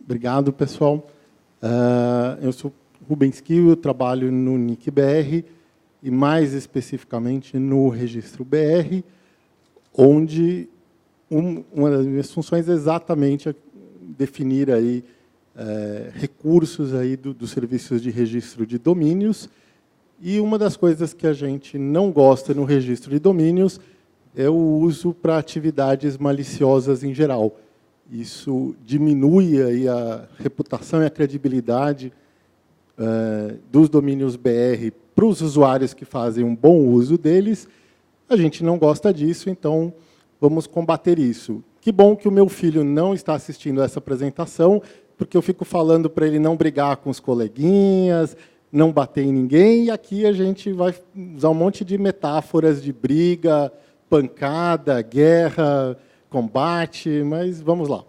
Obrigado, pessoal. Eu sou Rubens Kiel, eu trabalho no NIC-BR e, mais especificamente, no Registro BR, onde uma das minhas funções é exatamente definir aí, recursos aí dos serviços de registro de domínios. E uma das coisas que a gente não gosta no registro de domínios é o uso para atividades maliciosas em geral. Isso diminui aí a reputação e a credibilidade dos domínios BR para os usuários que fazem um bom uso deles. A gente não gosta disso, então vamos combater isso. Que bom que o meu filho não está assistindo essa apresentação, porque eu fico falando para ele não brigar com os coleguinhas, não bater em ninguém, e aqui a gente vai usar um monte de metáforas de briga, pancada, guerra, combate, mas vamos lá.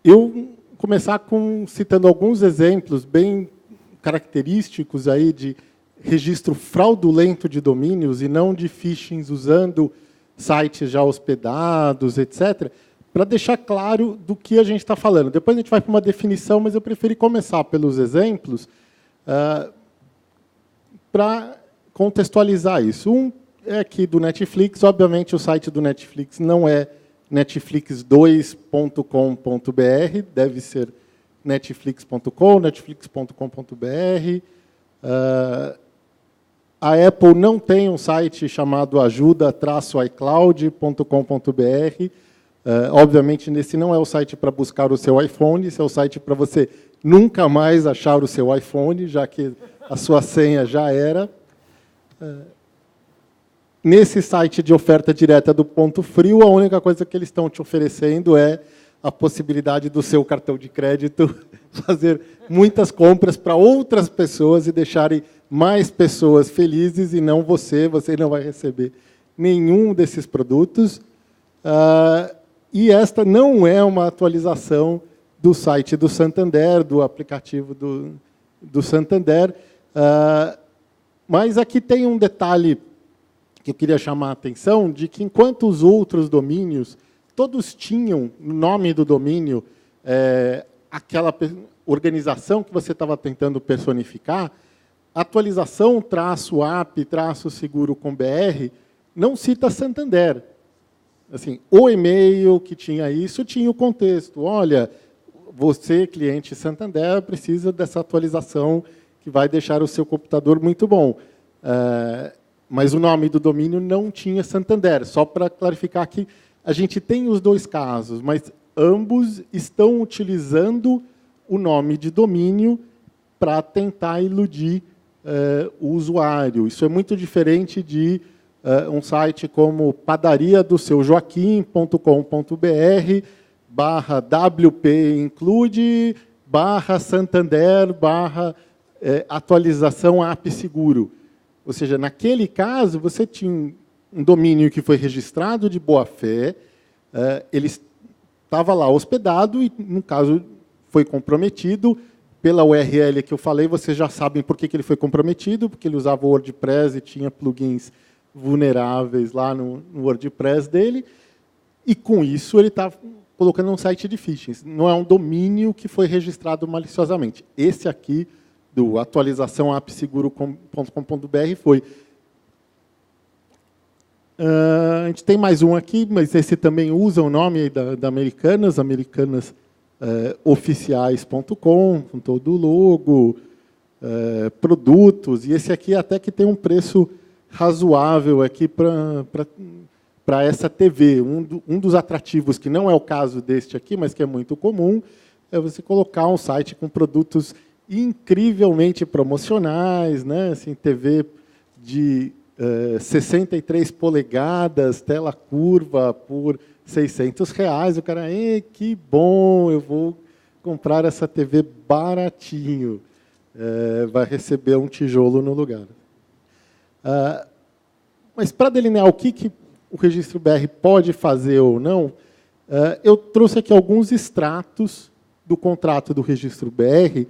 Eu vou começar citando alguns exemplos bem característicos aí de registro fraudulento de domínios e não de phishing usando sites já hospedados, etc., para deixar claro do que a gente está falando. Depois a gente vai para uma definição, mas eu preferi começar pelos exemplos para contextualizar isso. Um é aqui do Netflix. Obviamente, o site do Netflix não é netflix2.com.br, deve ser netflix.com, netflix.com.br. A Apple não tem um site chamado ajuda-icloud.com.br. Obviamente, esse não é o site para buscar o seu iPhone, esse é o site para você nunca mais achar o seu iPhone, já que a sua senha já era. Nesse site de oferta direta do Ponto Frio, a única coisa que eles estão te oferecendo é a possibilidade do seu cartão de crédito fazer muitas compras para outras pessoas e deixarem mais pessoas felizes e não você. Você não vai receber nenhum desses produtos. E esta não é uma atualização do site do Santander, do aplicativo do Santander. Mas aqui tem um detalhe que eu queria chamar a atenção, de que enquanto os outros domínios, todos tinham no nome do domínio aquela organização que você estava tentando personificar, a atualização -app-seguro com BR não cita Santander. Assim, o e-mail que tinha isso tinha o contexto. Olha, você, cliente Santander, precisa dessa atualização que vai deixar o seu computador muito bom. Mas o nome do domínio não tinha Santander. Só para clarificar que a gente tem os dois casos, mas ambos estão utilizando o nome de domínio para tentar iludir o usuário. Isso é muito diferente de um site como padariadoseujoaquim.com.br/WP-include /Santander/atualização app seguro. Ou seja, naquele caso, você tinha um domínio que foi registrado de boa-fé, ele estava lá hospedado e, no caso, foi comprometido. Pela URL que eu falei, vocês já sabem por que ele foi comprometido, porque ele usava o WordPress e tinha plugins vulneráveis lá no WordPress dele, e, com isso, ele está colocando um site de phishing. Não é um domínio que foi registrado maliciosamente. Esse aqui, do atualização appseguro.com.br, foi. A gente tem mais um aqui, mas esse também usa o nome da Americanas, oficiais.com, com todo o logo, produtos, e esse aqui até que tem um preço razoável aqui para essa TV. Um dos atrativos, que não é o caso deste aqui, mas que é muito comum, é você colocar um site com produtos incrivelmente promocionais, né? Assim, TV de 63 polegadas, tela curva, por R$600. O cara, que bom, eu vou comprar essa TV baratinho. Vai receber um tijolo no lugar. Mas, para delinear o que o Registro BR pode fazer ou não, eu trouxe aqui alguns extratos do contrato do Registro BR.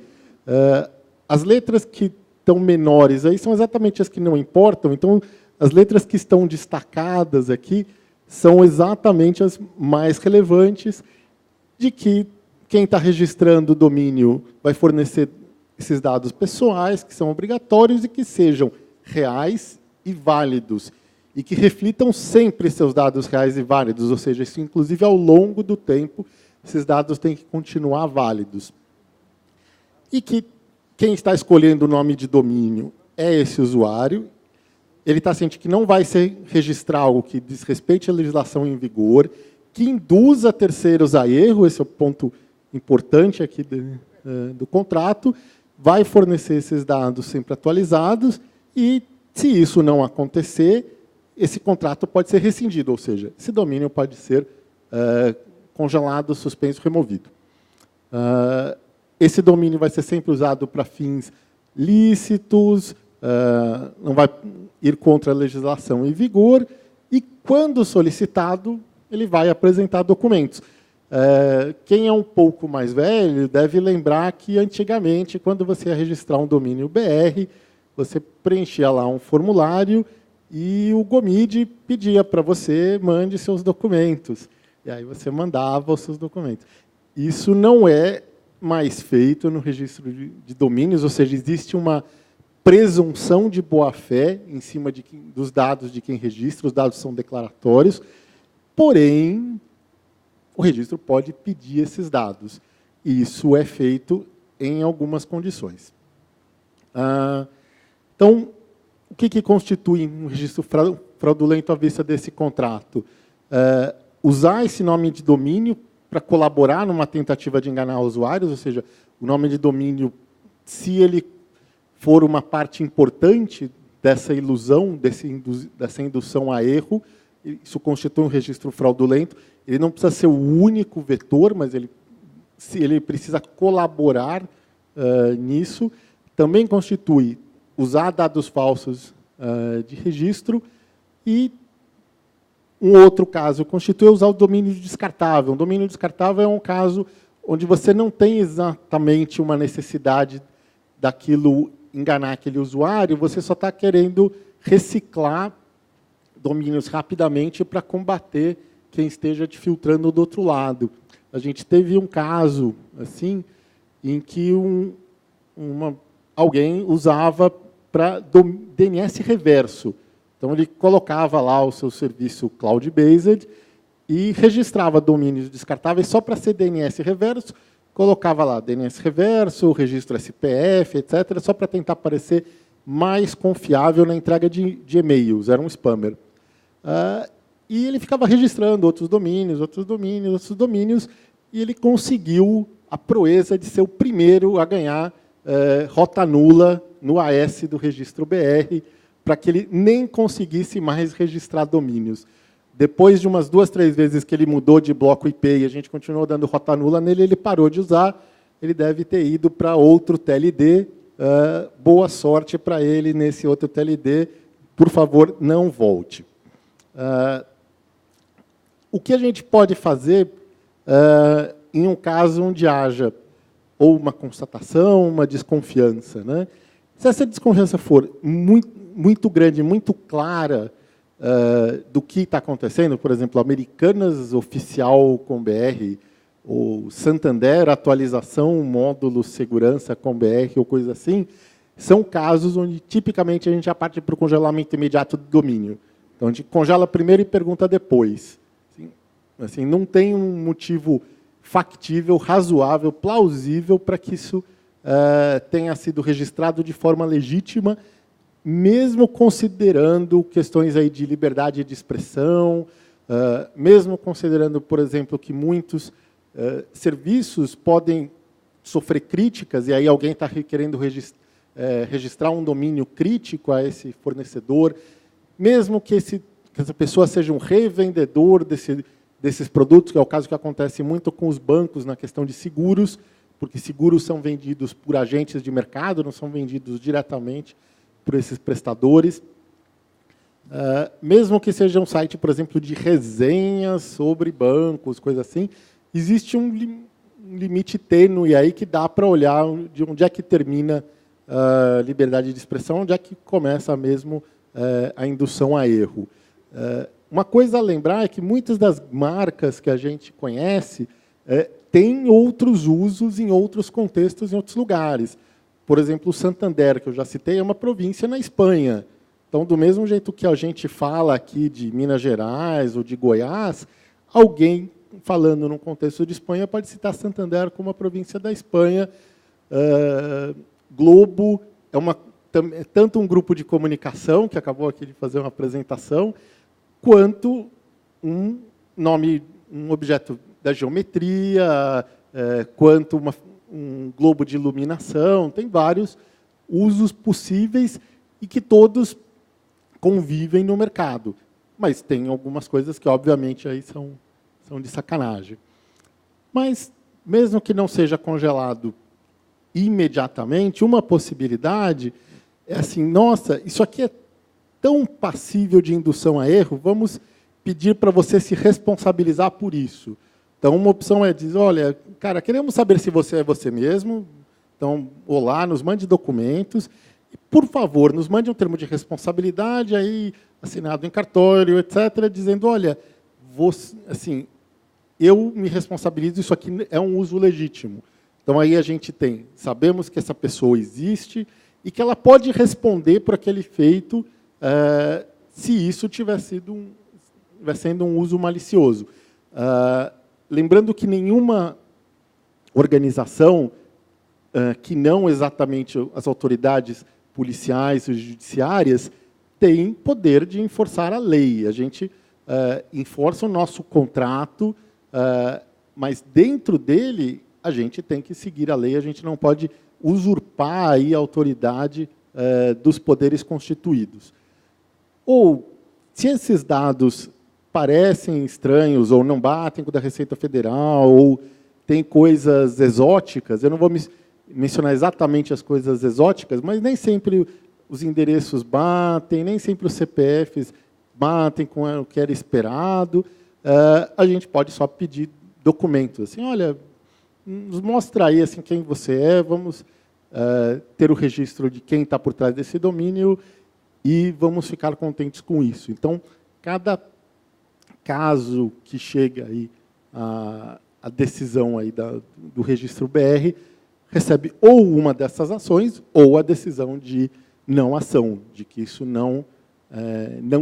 As letras que estão menores aí são exatamente as que não importam. Então, as letras que estão destacadas aqui são exatamente as mais relevantes, de que quem está registrando o domínio vai fornecer esses dados pessoais, que são obrigatórios e que sejam reais e válidos, e que reflitam sempre seus dados reais e válidos, ou seja, isso, inclusive, ao longo do tempo, esses dados têm que continuar válidos. E que quem está escolhendo o nome de domínio é esse usuário, ele está ciente que não vai se registrar algo que desrespeite a legislação em vigor, que induza terceiros a erro, esse é o ponto importante aqui do contrato, vai fornecer esses dados sempre atualizados e, se isso não acontecer, esse contrato pode ser rescindido, ou seja, esse domínio pode ser congelado, suspenso, removido. Esse domínio vai ser sempre usado para fins lícitos, não vai ir contra a legislação em vigor, e, quando solicitado, ele vai apresentar documentos. Quem é um pouco mais velho deve lembrar que, antigamente, quando você ia registrar um domínio BR, você preenchia lá um formulário e o GOMID pedia para você mande seus documentos. E aí você mandava os seus documentos. Isso não é mais feito no registro de domínios, ou seja, existe uma presunção de boa-fé em cima dos dados de quem registra, os dados são declaratórios, porém, o registro pode pedir esses dados. E isso é feito em algumas condições. Então, o que constitui um registro fraudulento à vista desse contrato? Usar esse nome de domínio para colaborar numa tentativa de enganar usuários, ou seja, o nome de domínio, se ele for uma parte importante dessa ilusão, dessa indução a erro, isso constitui um registro fraudulento. Ele não precisa ser o único vetor, mas ele precisa colaborar nisso. Também constitui usar dados falsos de registro e um outro caso constitui usar o domínio descartável. Um domínio descartável é um caso onde você não tem exatamente uma necessidade daquilo enganar aquele usuário, você só está querendo reciclar domínios rapidamente para combater quem esteja te filtrando do outro lado. A gente teve um caso assim em que alguém usava para DNS reverso. Então, ele colocava lá o seu serviço cloud-based e registrava domínios descartáveis só para ser DNS reverso, colocava lá DNS reverso, registro SPF, etc., só para tentar parecer mais confiável na entrega de e-mails, era um spammer. E ele ficava registrando outros domínios, e ele conseguiu a proeza de ser o primeiro a ganhar rota nula no AS do registro BR, para que ele nem conseguisse mais registrar domínios. Depois de umas 2, 3 vezes que ele mudou de bloco IP e a gente continuou dando rota nula nele, ele parou de usar, ele deve ter ido para outro TLD. Boa sorte para ele nesse outro TLD. Por favor, não volte. O que a gente pode fazer em um caso onde haja ou uma constatação, uma desconfiança, né? Se essa desconfiança for muito grande, muito clara do que está acontecendo, por exemplo, Americanas oficial com BR, ou Santander atualização módulo segurança com BR, ou coisa assim, são casos onde, tipicamente, a gente já parte para o congelamento imediato do domínio. Então, a gente congela primeiro e pergunta depois. Assim, não tem um motivo factível, razoável, plausível para que isso tenha sido registrado de forma legítima, mesmo considerando questões aí de liberdade de expressão, mesmo considerando, por exemplo, que muitos serviços podem sofrer críticas, e aí alguém está querendo registrar um domínio crítico a esse fornecedor, mesmo que essa pessoa seja um revendedor desses produtos, que é o caso que acontece muito com os bancos na questão de seguros, porque seguros são vendidos por agentes de mercado, não são vendidos diretamente por esses prestadores. Mesmo que seja um site, por exemplo, de resenhas sobre bancos, coisa assim, existe um limite tênue aí que dá para olhar de onde é que termina a liberdade de expressão, onde é que começa mesmo a indução a erro. uma coisa a lembrar é que muitas das marcas que a gente conhece têm outros usos em outros contextos, em outros lugares. Por exemplo, o Santander, que eu já citei, é uma província na Espanha. Então, do mesmo jeito que a gente fala aqui de Minas Gerais ou de Goiás, alguém falando num contexto de Espanha pode citar Santander como uma província da Espanha. Globo é tanto um grupo de comunicação, que acabou aqui de fazer uma apresentação, quanto um objeto da geometria, quanto um globo de iluminação. Tem vários usos possíveis e que todos convivem no mercado. Mas tem algumas coisas que, obviamente, aí são de sacanagem. Mas, mesmo que não seja congelado imediatamente, uma possibilidade é assim, nossa, isso aqui é tão passível de indução a erro, vamos pedir para você se responsabilizar por isso. Então, uma opção é dizer, olha, cara, queremos saber se você é você mesmo, então, olá, nos mande documentos, e, por favor, nos mande um termo de responsabilidade, aí, assinado em cartório, etc., dizendo, olha, você, assim, eu me responsabilizo, isso aqui é um uso legítimo. Então, aí a gente sabemos que essa pessoa existe e que ela pode responder por aquele feito se isso tiver sendo um uso malicioso. Lembrando que nenhuma organização, que não exatamente as autoridades policiais e judiciárias, tem poder de enforçar a lei. A gente enforça o nosso contrato, mas dentro dele a gente tem que seguir a lei, a gente não pode usurpar aí a autoridade dos poderes constituídos. Ou, se esses dados parecem estranhos, ou não batem com o da Receita Federal, ou tem coisas exóticas, eu não vou mencionar exatamente as coisas exóticas, mas nem sempre os endereços batem, nem sempre os CPFs batem com o que era esperado, a gente pode só pedir documentos. Assim, olha, nos mostra aí assim, quem você é, vamos ter o registro de quem está por trás desse domínio e vamos ficar contentes com isso. Então, cada caso que chega aí a decisão aí do registro BR recebe ou uma dessas ações ou a decisão de não ação, de que isso não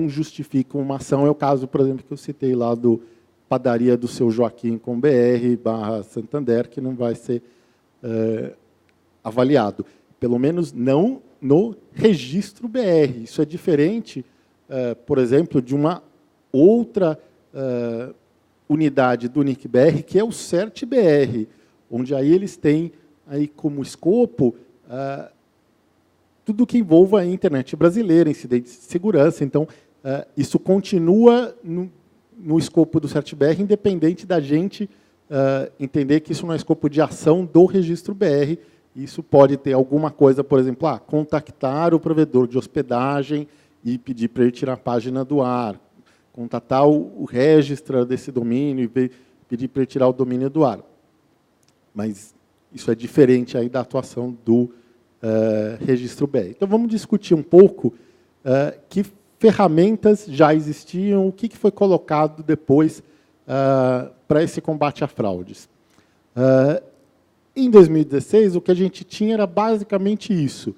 justifica uma ação. É o caso, por exemplo, que eu citei lá do Padaria do Seu Joaquim com BR/Santander, que não vai ser avaliado. Pelo menos não no registro BR. Isso é diferente, por exemplo, de uma outra unidade do NIC-BR, que é o CERT-BR, onde aí eles têm aí como escopo tudo que envolva a internet brasileira, incidentes de segurança. Então, isso continua no escopo do CERT-BR, independente da gente entender que isso não é escopo de ação do registro BR. Isso pode ter alguma coisa, por exemplo, contactar o provedor de hospedagem e pedir para ele tirar a página do ar, contatar o registro desse domínio e pedir para ele tirar o domínio do ar. Mas isso é diferente aí da atuação do registro BR. Então, vamos discutir um pouco que ferramentas já existiam, o que foi colocado depois para esse combate a fraudes. Em 2016, o que a gente tinha era basicamente isso.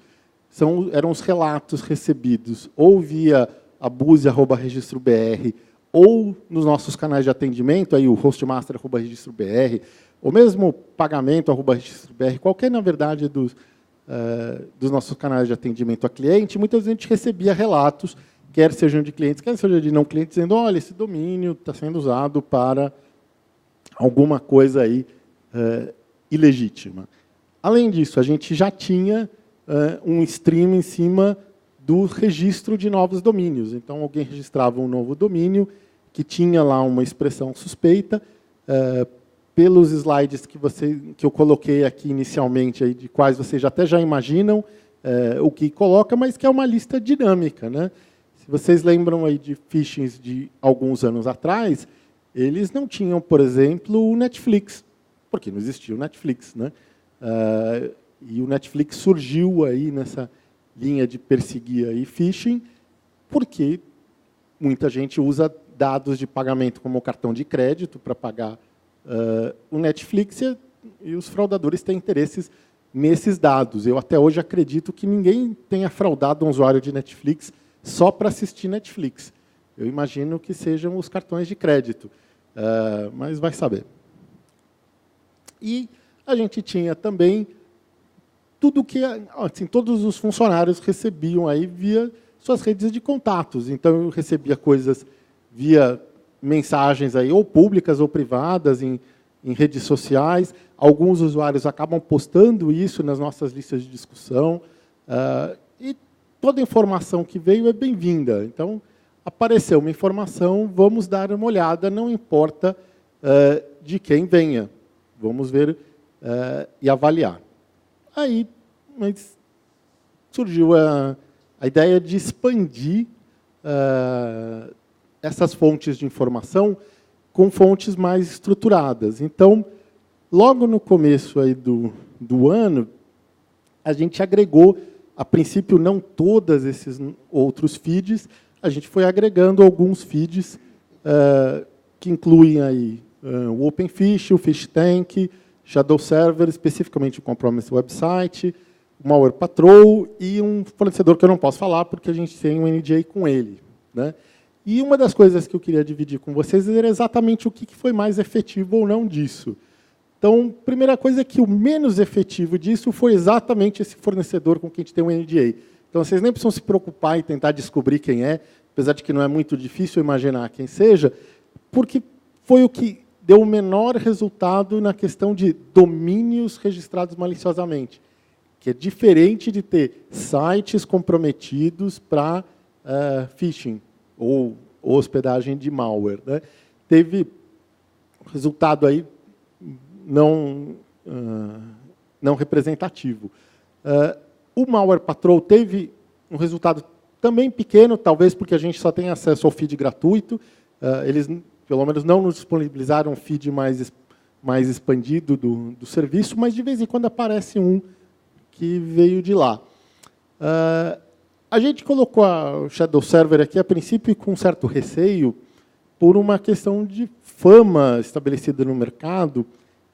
Eram os relatos recebidos ou via abuse@registrobr, ou nos nossos canais de atendimento, aí o hostmaster@registrobr, ou mesmo pagamento@registrobr, qualquer, na verdade, dos nossos canais de atendimento a cliente, muitas vezes a gente recebia relatos, quer sejam de clientes, quer sejam de não clientes, dizendo, olha, esse domínio está sendo usado para alguma coisa aí ilegítima. Além disso, a gente já tinha um stream em cima do registro de novos domínios. Então, alguém registrava um novo domínio que tinha lá uma expressão suspeita. Pelos slides que eu coloquei aqui inicialmente, aí, de quais vocês até já imaginam o que coloca, mas que é uma lista dinâmica, né? Se vocês lembram aí de phishings de alguns anos atrás, eles não tinham, por exemplo, o Netflix, porque não existia o Netflix, né? E o Netflix surgiu aí nessa linha de perseguir aí phishing, porque muita gente usa dados de pagamento como o cartão de crédito para pagar o Netflix, e os fraudadores têm interesses nesses dados. Eu até hoje acredito que ninguém tenha fraudado um usuário de Netflix só para assistir Netflix. Eu imagino que sejam os cartões de crédito, mas vai saber. E a gente tinha também tudo que, assim, todos os funcionários recebiam aí via suas redes de contatos. Então, eu recebia coisas via mensagens aí, ou públicas ou privadas, em redes sociais. Alguns usuários acabam postando isso nas nossas listas de discussão. E toda informação que veio é bem-vinda. Então, apareceu uma informação, vamos dar uma olhada, não importa de quem venha. Vamos ver e avaliar. Aí mas surgiu a ideia de expandir essas fontes de informação com fontes mais estruturadas. Então, logo no começo aí do ano, a gente agregou, a princípio, não todos esses outros feeds, a gente foi agregando alguns feeds que incluem aí, o OpenFish, o FishTank, Shadow Server, especificamente o Compromise Website, o Malware Patrol e um fornecedor que eu não posso falar porque a gente tem um NDA com ele, né? E uma das coisas que eu queria dividir com vocês era exatamente o que foi mais efetivo ou não disso. Então, primeira coisa é que o menos efetivo disso foi exatamente esse fornecedor com quem a gente tem um NDA. Então, vocês nem precisam se preocupar em tentar descobrir quem é, apesar de que não é muito difícil imaginar quem seja, porque foi o que deu o menor resultado na questão de domínios registrados maliciosamente, que é diferente de ter sites comprometidos para phishing ou hospedagem de malware, né? Teve resultado aí não representativo. O Malware Patrol teve um resultado também pequeno, talvez porque a gente só tem acesso ao feed gratuito. Eles, pelo menos, não nos disponibilizaram um feed mais expandido do serviço, mas de vez em quando aparece um que veio de lá. A gente colocou o Shadow Server aqui, a princípio, com um certo receio, por uma questão de fama estabelecida no mercado,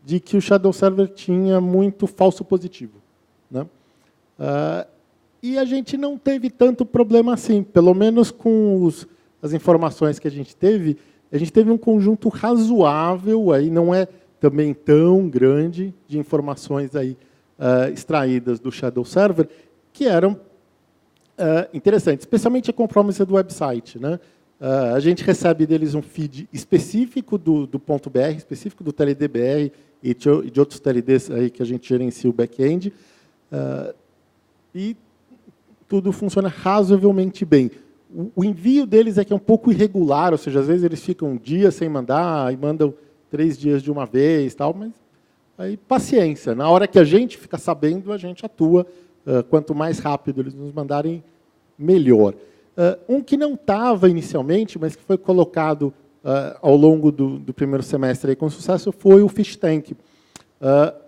de que o Shadow Server tinha muito falso positivo, né? E a gente não teve tanto problema assim, pelo menos com as informações que a gente teve um conjunto razoável, aí não é também tão grande, de informações aí, extraídas do Shadow Server, que eram interessantes, especialmente a Compromise do website, né? A gente recebe deles um feed específico do .br, específico do TLDBR e de outros TLDs aí que a gente gerencia o back-end, e tudo funciona razoavelmente bem. O envio deles é que é um pouco irregular, ou seja, às vezes eles ficam um dia sem mandar, e mandam 3 dias de uma vez, tal, mas aí paciência. Na hora que a gente fica sabendo, a gente atua. Quanto mais rápido eles nos mandarem, melhor. Um que não estava inicialmente, mas que foi colocado ao longo do primeiro semestre aí, com sucesso, foi o FishTank.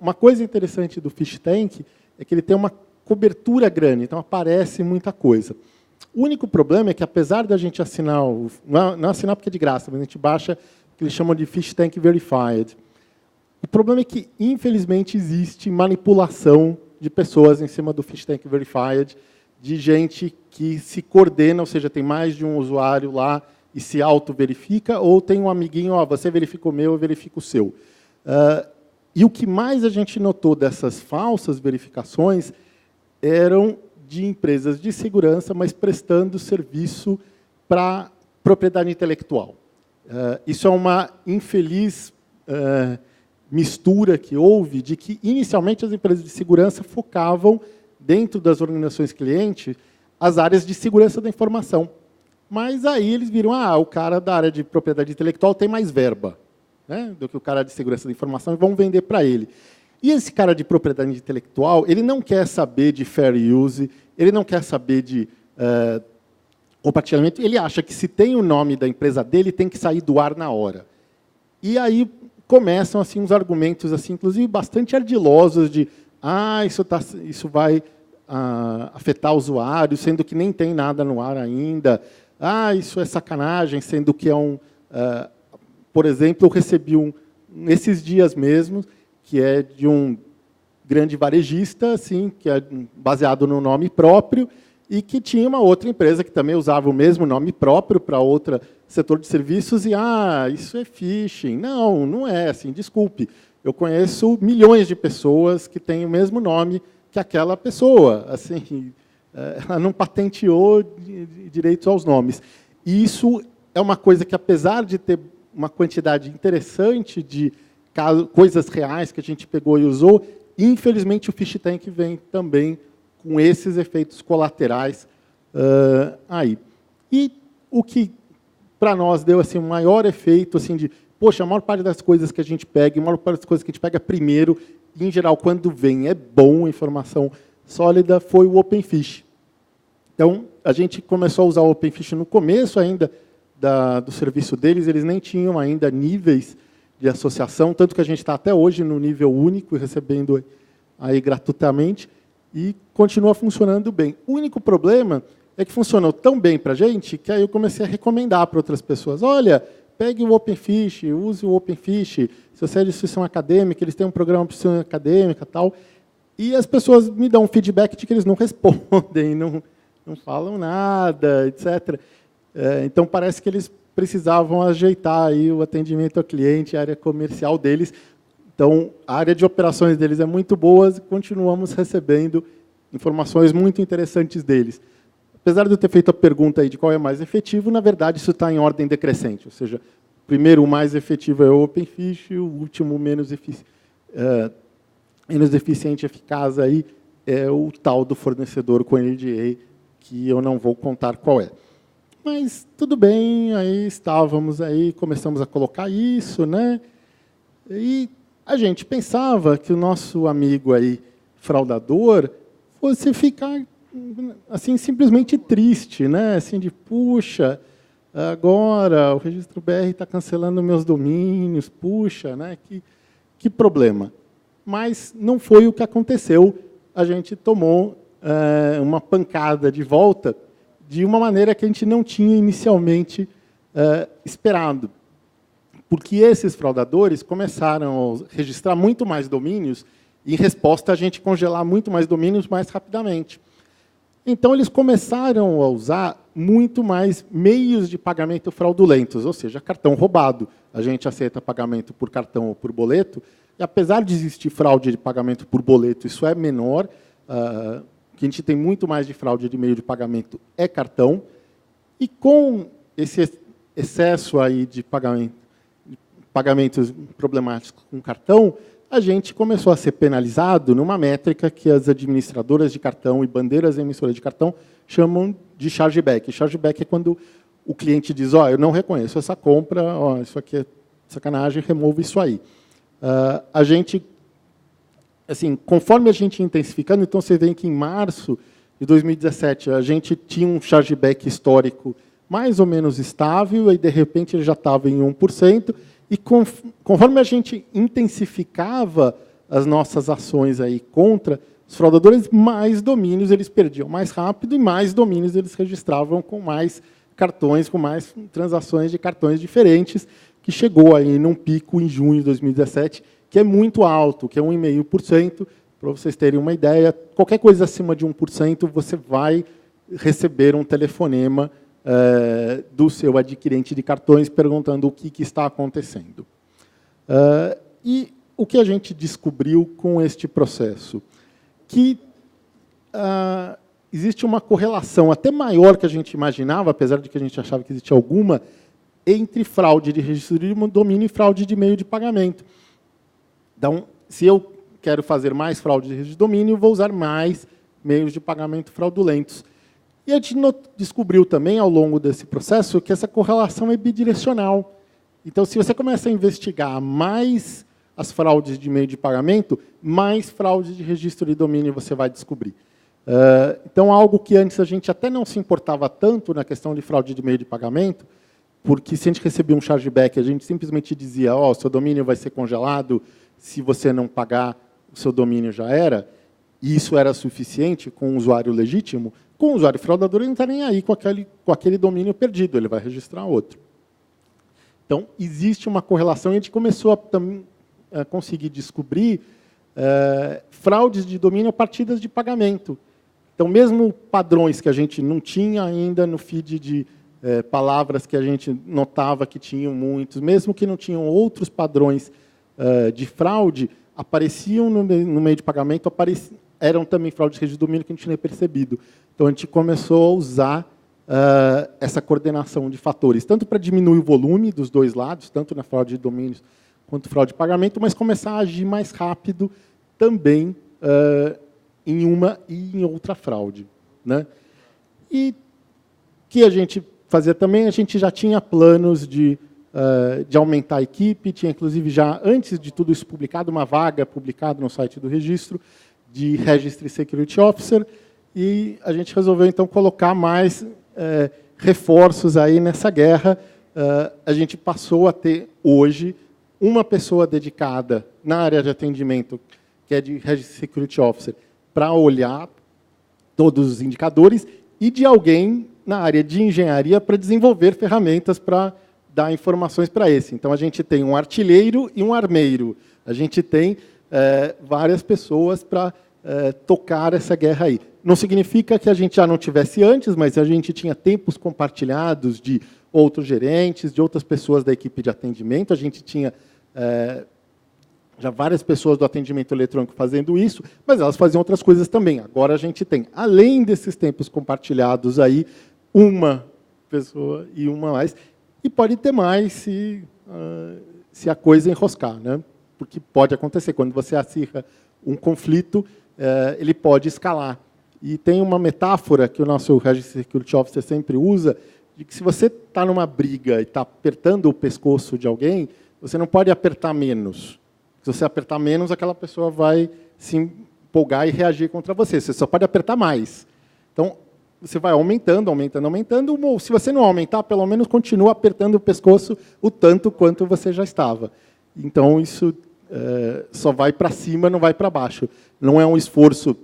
Uma coisa interessante do FishTank é que ele tem uma cobertura grande, então aparece muita coisa. O único problema é que, apesar da gente assinar, não assinar porque é de graça, mas a gente baixa o que eles chamam de FishTank Verified. O problema é que, infelizmente, existe manipulação de pessoas em cima do FishTank Verified, de gente que se coordena, ou seja, tem mais de um usuário lá e se auto-verifica, ou tem um amiguinho, você verifica o meu, eu verifico o seu. E o que mais a gente notou dessas falsas verificações eram de empresas de segurança, mas prestando serviço para propriedade intelectual. Isso é uma infeliz mistura que houve de que, inicialmente, as empresas de segurança focavam, dentro das organizações clientes, as áreas de segurança da informação. Mas aí eles viram, o cara da área de propriedade intelectual tem mais verba, né, do que o cara de segurança da informação, e vão vender para ele. E esse cara de propriedade intelectual, ele não quer saber de fair use, ele não quer saber de compartilhamento, ele acha que se tem o nome da empresa dele, tem que sair do ar na hora. E aí começam assim uns argumentos, assim, inclusive bastante ardilosos, de isso vai afetar o usuário, sendo que nem tem nada no ar ainda. isso é sacanagem, sendo que por exemplo, eu recebi esses dias mesmo, que é de um grande varejista, assim, que é baseado no nome próprio, e que tinha uma outra empresa que também usava o mesmo nome próprio para outro setor de serviços, e, isso é phishing. Não, não é, assim, desculpe. Eu conheço milhões de pessoas que têm o mesmo nome que aquela pessoa. Assim, ela não patenteou direitos aos nomes. E isso é uma coisa que, apesar de ter uma quantidade interessante de coisas reais que a gente pegou e usou, infelizmente o Phish Tank vem também com esses efeitos colaterais aí. E o que para nós deu assim, um maior efeito assim, de, poxa, a maior parte das coisas que a gente pega, a maior parte das coisas que a gente pega primeiro, em geral, quando vem é bom, informação sólida, foi o OpenFish. Então, a gente começou a usar o OpenFish no começo ainda do serviço deles, eles nem tinham ainda níveis de associação, tanto que a gente está até hoje no nível único, recebendo aí gratuitamente, e continua funcionando bem. O único problema é que funcionou tão bem para a gente, que aí eu comecei a recomendar para outras pessoas. Olha, pegue o OpenFish, use o OpenFish. Se você é de instituição acadêmica, eles têm um programa de instituição acadêmica e tal. E as pessoas me dão um feedback de que eles não respondem, não falam nada, etc. Então, parece que eles precisavam ajeitar aí o atendimento ao cliente, a área comercial deles. Então, a área de operações deles é muito boa e continuamos recebendo informações muito interessantes deles. Apesar de eu ter feito a pergunta aí de qual é mais efetivo, na verdade, isso está em ordem decrescente. Ou seja, primeiro, o mais efetivo é o OpenFish, o último, menos eficiente e eficaz aí, é o tal do fornecedor com NDA, que eu não vou contar qual é. Mas tudo bem, aí estávamos aí, começamos a colocar isso, né? E a gente pensava que o nosso amigo aí, fraudador, fosse ficar assim simplesmente triste, né? Assim de, puxa, agora o registro BR está cancelando meus domínios, puxa, né? Que problema. Mas não foi o que aconteceu. A gente tomou uma pancada de volta de uma maneira que a gente não tinha inicialmente esperado. Porque esses fraudadores começaram a registrar muito mais domínios e, em resposta, a gente congelar muito mais domínios mais rapidamente. Então, eles começaram a usar muito mais meios de pagamento fraudulentos, ou seja, cartão roubado. A gente aceita pagamento por cartão ou por boleto, e, apesar de existir fraude de pagamento por boleto, isso é menor. O que a gente tem muito mais de fraude de meio de pagamento é cartão. E com esse excesso aí de pagamentos problemáticos com cartão, a gente começou a ser penalizado numa métrica que as administradoras de cartão e bandeiras emissoras de cartão chamam de chargeback. Chargeback é quando o cliente diz, eu não reconheço essa compra, isso aqui é sacanagem, remova isso aí. A gente, assim, conforme a gente ia intensificando, então você vê que em março de 2017 a gente tinha um chargeback histórico mais ou menos estável, e de repente ele já estava em 1%, e conforme a gente intensificava as nossas ações aí contra os fraudadores, mais domínios eles perdiam mais rápido e mais domínios eles registravam com mais cartões, com mais transações de cartões diferentes, que chegou aí num pico em junho de 2017, que é muito alto, que é 1,5%. Para vocês terem uma ideia, qualquer coisa acima de 1%, você vai receber um telefonema do seu adquirente de cartões perguntando o que está acontecendo. E o que a gente descobriu com este processo? Que existe uma correlação até maior que a gente imaginava, apesar de que a gente achava que existia alguma, entre fraude de registro de domínio e fraude de meio de pagamento. Então, se eu quero fazer mais fraude de registro de domínio, vou usar mais meios de pagamento fraudulentos. E a gente descobriu também, ao longo desse processo, que essa correlação é bidirecional. Então, se você começa a investigar mais as fraudes de meio de pagamento, mais fraude de registro de domínio você vai descobrir. Então, algo que antes a gente até não se importava tanto na questão de fraude de meio de pagamento, porque se a gente recebia um chargeback, a gente simplesmente dizia, o seu domínio vai ser congelado, se você não pagar, o seu domínio já era. e isso era suficiente com o usuário legítimo, com o usuário fraudador ele não está nem aí com aquele domínio perdido, ele vai registrar outro. Então, existe uma correlação e a gente começou a conseguir descobrir fraudes de domínio a partir de pagamento. Então, mesmo padrões que a gente não tinha ainda no feed de palavras que a gente notava que tinham muitos, mesmo que não tinham outros padrões de fraude, apareciam no meio de pagamento, eram também fraudes de rede de domínio que a gente não tinha percebido. Então, a gente começou a usar essa coordenação de fatores, tanto para diminuir o volume dos dois lados, tanto na fraude de domínios quanto fraude de pagamento, mas começar a agir mais rápido também em uma e em outra fraude, né? E que a gente fazia também, a gente já tinha planos de aumentar a equipe, tinha inclusive já, antes de tudo isso publicado, uma vaga publicada no site do registro de Registry Security Officer, e a gente resolveu então colocar mais reforços aí nessa guerra. A gente passou a ter hoje uma pessoa dedicada na área de atendimento, que é de Registry Security Officer, para olhar todos os indicadores, e de alguém na área de engenharia para desenvolver ferramentas para dar informações para esse. Então, a gente tem um artilheiro e um armeiro. A gente tem várias pessoas para tocar essa guerra aí. Não significa que a gente já não tivesse antes, mas a gente tinha tempos compartilhados de outros gerentes, de outras pessoas da equipe de atendimento. A gente tinha já várias pessoas do atendimento eletrônico fazendo isso, mas elas faziam outras coisas também. Agora a gente tem, além desses tempos compartilhados aí, uma pessoa e uma mais, e pode ter mais se a coisa enroscar, né? Porque pode acontecer, quando você acirra um conflito, ele pode escalar. E tem uma metáfora que o nosso Registry Security Officer sempre usa, de que se você está numa briga e está apertando o pescoço de alguém, você não pode apertar menos. Se você apertar menos, aquela pessoa vai se empolgar e reagir contra você. Você só pode apertar mais. Então, você vai aumentando, aumentando, aumentando. Se você não aumentar, pelo menos continua apertando o pescoço o tanto quanto você já estava. Então, isso só vai para cima, não vai para baixo. Não é um esforço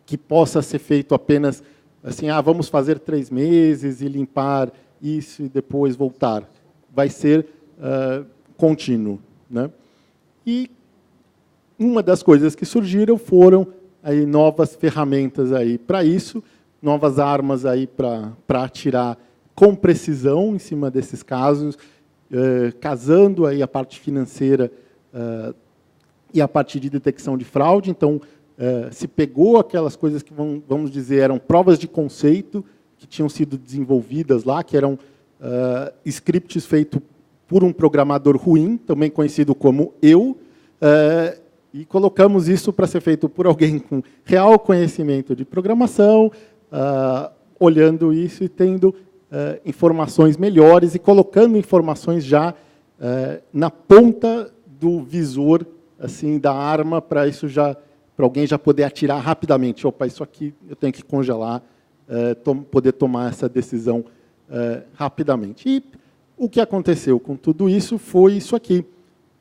que possa ser feito apenas assim, vamos fazer 3 meses e limpar isso e depois voltar. Vai ser contínuo, né? E uma das coisas que surgiram foram aí novas ferramentas aí para isso, novas armas aí para atirar com precisão em cima desses casos, casando aí a parte financeira e a parte de detecção de fraude. Então, se pegou aquelas coisas que, vamos dizer, eram provas de conceito que tinham sido desenvolvidas lá, que eram scripts feitos por um programador ruim, também conhecido como eu, e colocamos isso para ser feito por alguém com real conhecimento de programação, olhando isso e tendo informações melhores e colocando informações já na ponta do visor assim da arma, para isso já para alguém já poder atirar rapidamente. Opa, isso aqui eu tenho que congelar, poder tomar essa decisão rapidamente. E o que aconteceu com tudo isso foi isso aqui.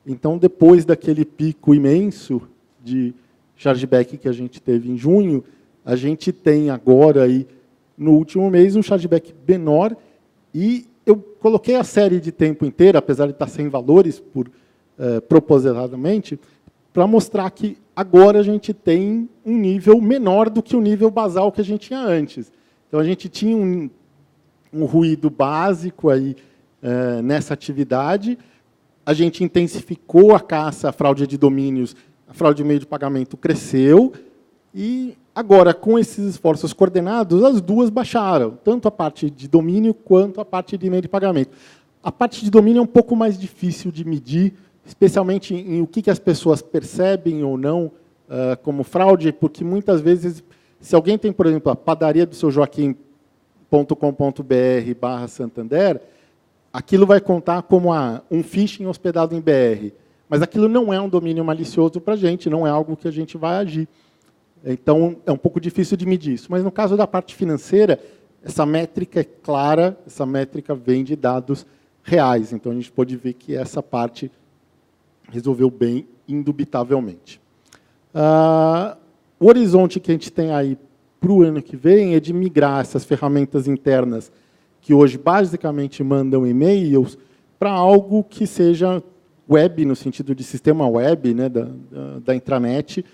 Então, depois daquele pico imenso de chargeback que a gente teve em junho, a gente tem agora, aí, no último mês, um chargeback menor, e eu coloquei a série de tempo inteira, apesar de estar sem valores propositadamente, para mostrar que agora a gente tem um nível menor do que o nível basal que a gente tinha antes. Então, a gente tinha um ruído básico aí, nessa atividade, a gente intensificou a caça à fraude de domínios, a fraude de meio de pagamento cresceu, e agora, com esses esforços coordenados, as duas baixaram, tanto a parte de domínio quanto a parte de meio de pagamento. A parte de domínio é um pouco mais difícil de medir, especialmente em o que as pessoas percebem ou não como fraude, porque muitas vezes, se alguém tem, por exemplo, a padaria do seu Joaquim.com.br/Santander, aquilo vai contar como um phishing hospedado em BR. Mas aquilo não é um domínio malicioso para a gente, não é algo que a gente vai agir. Então, é um pouco difícil de medir isso. Mas, no caso da parte financeira, essa métrica é clara, essa métrica vem de dados reais. Então, a gente pode ver que essa parte resolveu bem, indubitavelmente. O horizonte que a gente tem aí para o ano que vem é de migrar essas ferramentas internas que hoje basicamente mandam e-mails para algo que seja web, no sentido de sistema web, né, da intranet,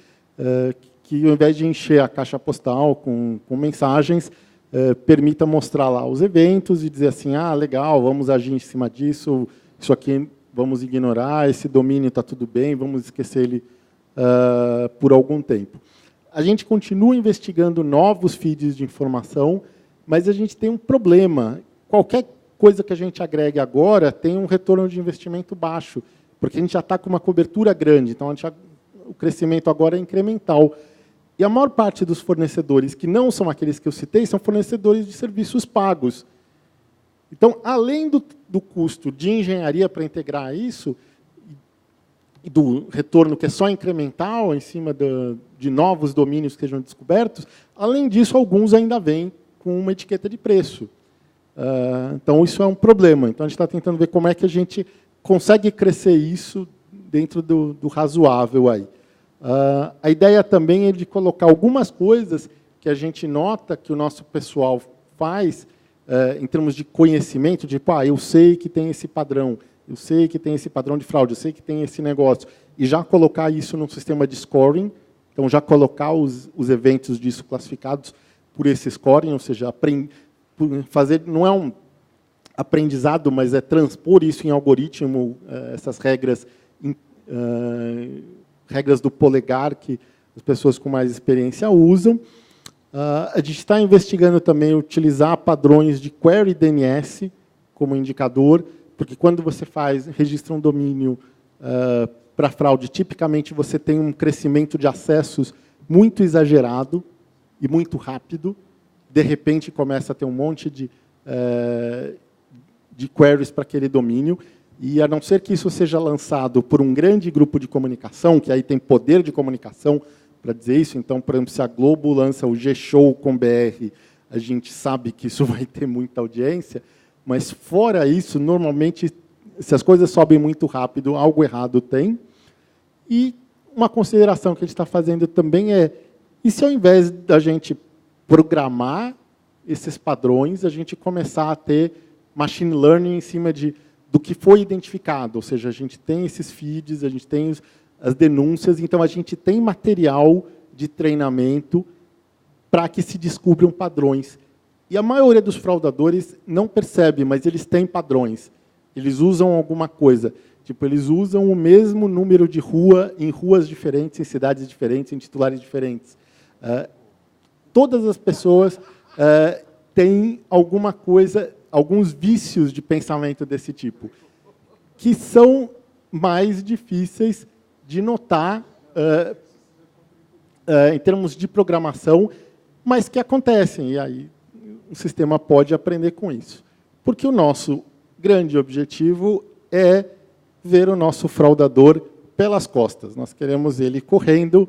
que ao invés de encher a caixa postal com mensagens, permita mostrar lá os eventos e dizer assim, legal, vamos agir em cima disso, isso aqui vamos ignorar, esse domínio está tudo bem, vamos esquecer ele por algum tempo. A gente continua investigando novos feeds de informação, mas a gente tem um problema. Qualquer coisa que a gente agregue agora tem um retorno de investimento baixo, porque a gente já está com uma cobertura grande, então o crescimento agora é incremental. E a maior parte dos fornecedores, que não são aqueles que eu citei, são fornecedores de serviços pagos. Então, além do custo de engenharia para integrar isso, e do retorno que é só incremental, em cima de novos domínios que sejam descobertos, além disso, alguns ainda vêm com uma etiqueta de preço. Então, isso é um problema. Então, a gente está tentando ver como é que a gente consegue crescer isso dentro do razoável aí. A ideia também é de colocar algumas coisas que a gente nota que o nosso pessoal faz em termos de conhecimento, de, eu sei que tem esse padrão, eu sei que tem esse padrão de fraude, eu sei que tem esse negócio, e já colocar isso num sistema de scoring, então já colocar os eventos disso classificados por esse scoring, ou seja, fazer, não é um aprendizado, mas é transpor isso em algoritmo, essas regras do polegar que as pessoas com mais experiência usam. A gente está investigando também utilizar padrões de query DNS como indicador, porque quando você registra um domínio para fraude, tipicamente você tem um crescimento de acessos muito exagerado e muito rápido. De repente, começa a ter um monte de queries para aquele domínio, e a não ser que isso seja lançado por um grande grupo de comunicação, que aí tem poder de comunicação para dizer isso, então, por exemplo, se a Globo lança o G-Show com BR, a gente sabe que isso vai ter muita audiência, mas, fora isso, normalmente, se as coisas sobem muito rápido, algo errado tem. E uma consideração que a gente está fazendo também e se ao invés da gente programar esses padrões, a gente começar a ter machine learning em cima do que foi identificado, ou seja, a gente tem esses feeds, a gente tem as denúncias, então a gente tem material de treinamento para que se descubram padrões. E a maioria dos fraudadores não percebe, mas eles têm padrões. Eles usam alguma coisa. Tipo, eles usam o mesmo número de rua em ruas diferentes, em cidades diferentes, em titulares diferentes. Todas as pessoas têm alguma coisa, alguns vícios de pensamento desse tipo, que são mais difíceis de notar em termos de programação, mas que acontecem. E aí o sistema pode aprender com isso. Porque o nosso grande objetivo é ver o nosso fraudador pelas costas. Nós queremos ele correndo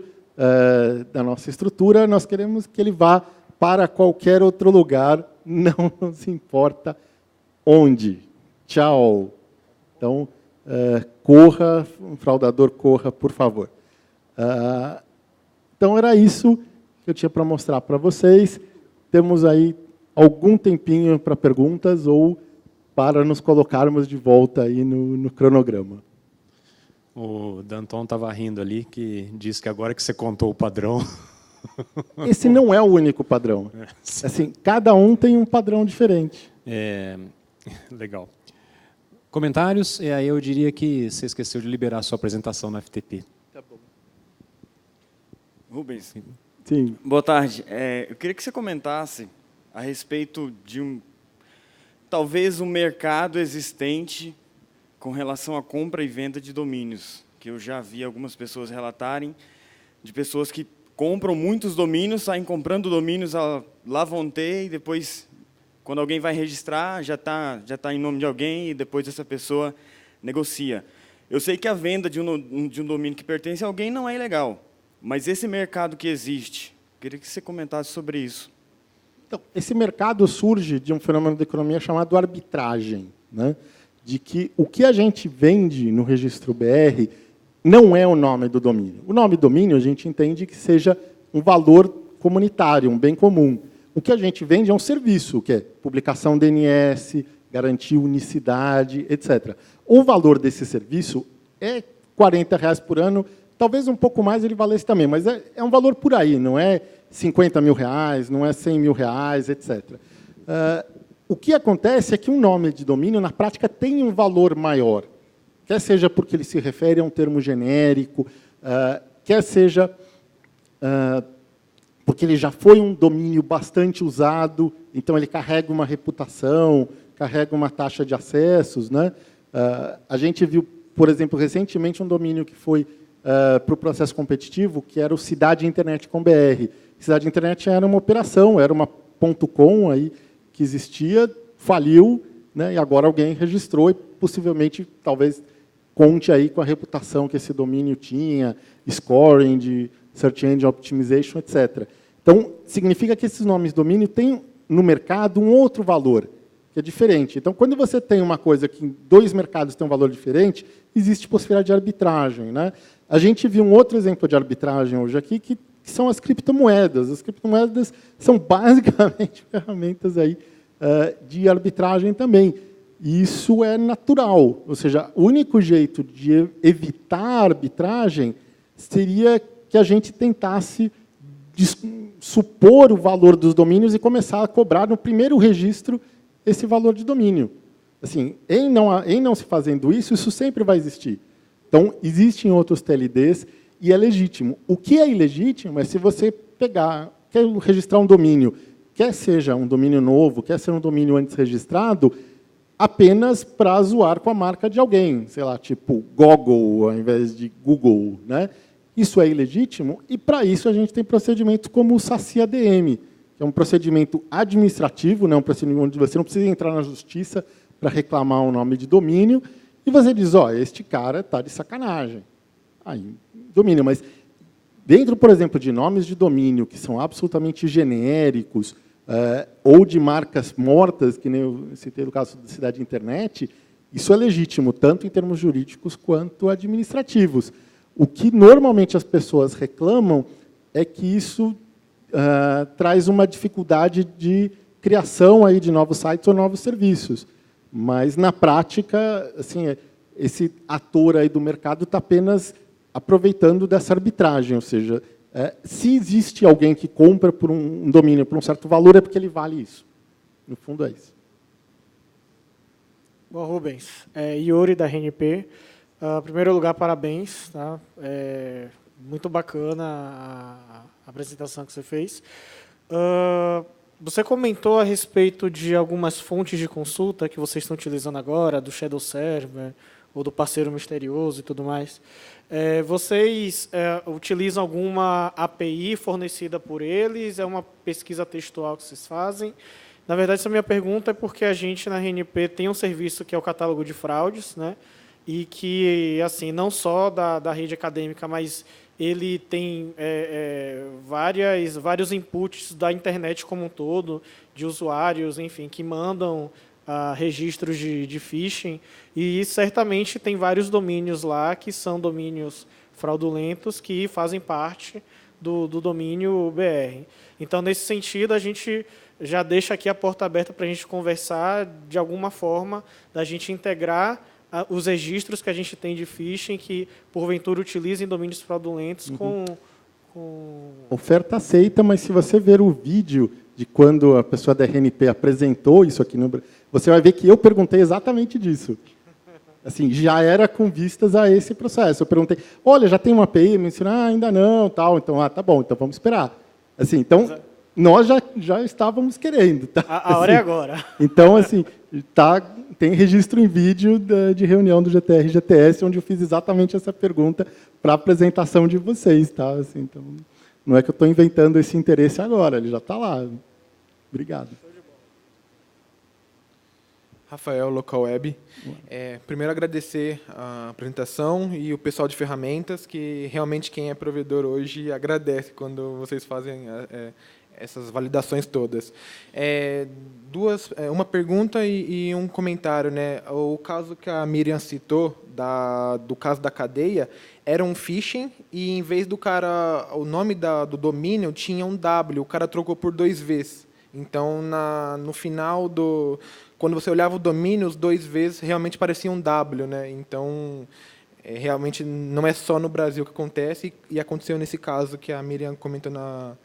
da nossa estrutura, nós queremos que ele vá para qualquer outro lugar, não nos importa onde. Tchau. Então, corra, fraudador, corra, por favor. Então, era isso que eu tinha para mostrar para vocês. Temos aí algum tempinho para perguntas ou para nos colocarmos de volta aí no cronograma. O Danton estava rindo ali, que disse que agora que você contou o padrão... Esse não é o único padrão. Assim, cada um tem um padrão diferente. Legal. Comentários? E aí eu diria que você esqueceu de liberar a sua apresentação no FTP. Tá bom. Rubens. Sim. Boa tarde. Eu queria que você comentasse a respeito de talvez um mercado existente com relação à compra e venda de domínios, que eu já vi algumas pessoas relatarem, de pessoas que compram muitos domínios, saem comprando domínios, lá vão ter, e depois, quando alguém vai registrar, já tá em nome de alguém, e depois essa pessoa negocia. Eu sei que a venda de um domínio que pertence a alguém não é ilegal, mas esse mercado que existe, queria que você comentasse sobre isso. Então, esse mercado surge de um fenômeno da economia chamado arbitragem, né? De que o que a gente vende no registro BR não é o nome do domínio. O nome domínio a gente entende que seja um valor comunitário, um bem comum. O que a gente vende é um serviço, que é publicação DNS, garantir unicidade, etc. O valor desse serviço é R$ 40 por ano, talvez um pouco mais ele valesse também, mas é um valor por aí, não é R$50 mil, não é R$100 mil, etc. O que acontece é que um nome de domínio, na prática, tem um valor maior, quer seja porque ele se refere a um termo genérico, quer seja porque ele já foi um domínio bastante usado, então ele carrega uma reputação, carrega uma taxa de acessos, né? A gente viu, por exemplo, recentemente um domínio que foi para o processo competitivo, que era o Cidade Internet com BR. Cidade Internet era uma operação, era uma .com aí que existia, faliu, né? E agora alguém registrou e possivelmente, talvez, conte aí com a reputação que esse domínio tinha, scoring, de Search Engine Optimization, etc. Então, significa que esses nomes de domínio têm no mercado um outro valor, que é diferente. Então, quando você tem uma coisa que em dois mercados tem um valor diferente, existe possibilidade de arbitragem, né? A gente viu um outro exemplo de arbitragem hoje aqui, que são as criptomoedas. As criptomoedas são basicamente ferramentas aí, de arbitragem também. E isso é natural. Ou seja, o único jeito de evitar a arbitragem seria que a gente tentasse supor o valor dos domínios e começar a cobrar no primeiro registro esse valor de domínio. Assim, em não se fazendo isso, isso sempre vai existir. Então, existem outros TLDs e é legítimo. O que é ilegítimo é se você quer registrar um domínio, quer seja um domínio novo, quer ser um domínio antes registrado, apenas para zoar com a marca de alguém, sei lá, tipo Goggle ao invés de Google, né? Isso é ilegítimo e, para isso, a gente tem procedimentos como o SACI-ADM, que é um procedimento administrativo, né? Um procedimento onde você não precisa entrar na justiça para reclamar um nome de domínio, e você diz, este cara está de sacanagem. Aí, domínio, mas dentro, por exemplo, de nomes de domínio que são absolutamente genéricos, ou de marcas mortas, que nem eu citei no caso da Cidade Internet, isso é legítimo, tanto em termos jurídicos quanto administrativos. O que normalmente as pessoas reclamam é que isso traz uma dificuldade de criação aí de novos sites ou novos serviços. Mas, na prática, assim, esse ator aí do mercado está apenas aproveitando dessa arbitragem, ou seja, se existe alguém que compra por um domínio por um certo valor, é porque ele vale isso. No fundo, é isso. Bom, Rubens, Yuri, da RNP. Em primeiro lugar, parabéns. Tá? Muito bacana a apresentação que você fez. Você comentou a respeito de algumas fontes de consulta que vocês estão utilizando agora, do Shadow Server, ou do parceiro misterioso e tudo mais. Vocês utilizam alguma API fornecida por eles? É uma pesquisa textual que vocês fazem? Na verdade, essa minha pergunta é porque a gente, na RNP, tem um serviço que é o catálogo de fraudes, né? E que, assim, não só da rede acadêmica, mas ele tem vários inputs da internet como um todo, de usuários, enfim, que mandam registros de phishing, e certamente tem vários domínios lá que são domínios fraudulentos que fazem parte do domínio BR. Então, nesse sentido, a gente já deixa aqui a porta aberta para a gente conversar de alguma forma, da gente integrar os registros que a gente tem de phishing que, porventura, utilizem domínios fraudulentos com... Oferta aceita, mas se você ver o vídeo de quando a pessoa da RNP apresentou isso aqui no Brasil, você vai ver que eu perguntei exatamente disso. Assim, já era com vistas a esse processo. Eu perguntei, olha, já tem uma API? Me ensinaram, ainda não, tal. Então, tá bom, então vamos esperar. Assim, então, nós já estávamos querendo. Tá? A hora é agora. Então, assim, tem registro em vídeo de reunião do GTR e GTS, onde eu fiz exatamente essa pergunta para a apresentação de vocês. Tá? Assim, então, não é que eu estou inventando esse interesse agora, ele já está lá. Obrigado. Rafael, Local Web. Primeiro, agradecer a apresentação e o pessoal de ferramentas, que realmente quem é provedor hoje agradece quando vocês fazem essas validações todas. Uma pergunta e um comentário, né? O caso que a Miriam citou, do caso da cadeia, era um phishing e em vez do cara, o nome do domínio tinha um W, o cara trocou por 2 Vs. Então, no final quando você olhava o domínio, os 2 Vs realmente pareciam um W, né? Então, realmente não é só no Brasil que acontece e aconteceu nesse caso que a Miriam comentou na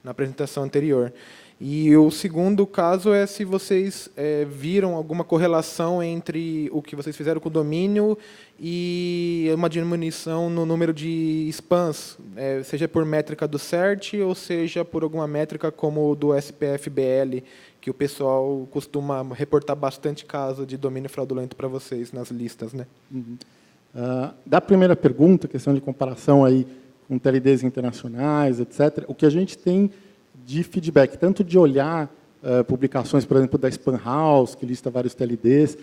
apresentação anterior. E o segundo caso é se vocês viram alguma correlação entre o que vocês fizeram com o domínio e uma diminuição no número de spams, seja por métrica do CERT ou seja por alguma métrica como o do SPF-BL, que o pessoal costuma reportar bastante caso de domínio fraudulento para vocês nas listas, né? Da primeira pergunta, questão de comparação aí com TLDs internacionais, etc., o que a gente tem de feedback, tanto de olhar publicações, por exemplo, da Spam House, que lista vários TLDs,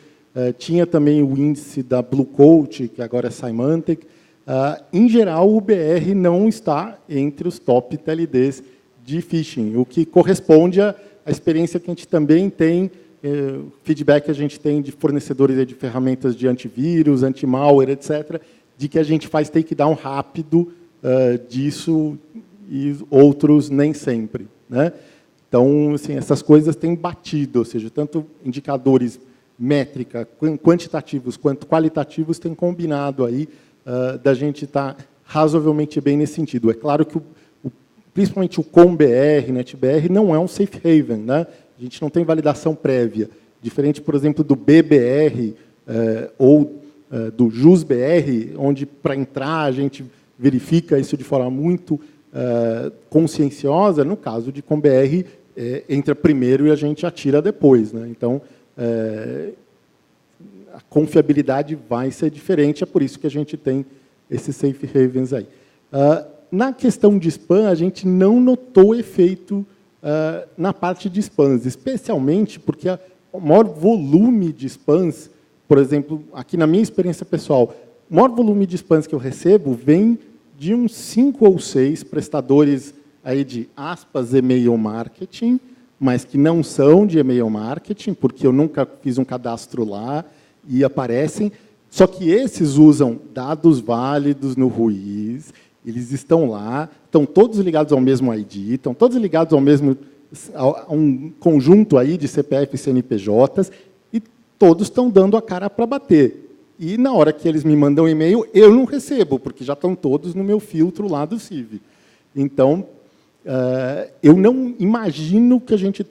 tinha também o índice da Blue Coat, que agora é Symantec. Em geral, o BR não está entre os top TLDs de phishing, o que corresponde à experiência que a gente também tem, feedback que a gente tem de fornecedores de ferramentas de antivírus, anti-malware, etc., de que a gente faz takedown rápido disso e outros nem sempre, né? Então, assim, essas coisas têm batido, ou seja, tanto indicadores métrica, quantitativos quanto qualitativos têm combinado aí da gente estar razoavelmente bem nesse sentido. É claro que principalmente o COM-BR, NetBR, não é um safe haven, né? A gente não tem validação prévia, diferente, por exemplo, do BBR ou do JUS-BR, onde para entrar a gente verifica isso de forma muito conscienciosa. No caso de COM-BR, entra primeiro e a gente atira depois, né? Então, a confiabilidade vai ser diferente, é por isso que a gente tem esses safe havens aí. Na questão de spam, a gente não notou efeito na parte de spams, especialmente porque o maior volume de spams, por exemplo, aqui na minha experiência pessoal, o maior volume de spams que eu recebo vem de uns 5 ou 6 prestadores aí de aspas e-mail marketing, mas que não são de e-mail marketing, porque eu nunca fiz um cadastro lá e aparecem. Só que esses usam dados válidos no Ruiz, eles estão lá, estão todos ligados ao mesmo ID, estão todos ligados a um conjunto aí de CPF e CNPJs, e todos estão dando a cara para bater. E, na hora que eles me mandam e-mail, eu não recebo, porque já estão todos no meu filtro lá do CIV. Então, eu não imagino que a gente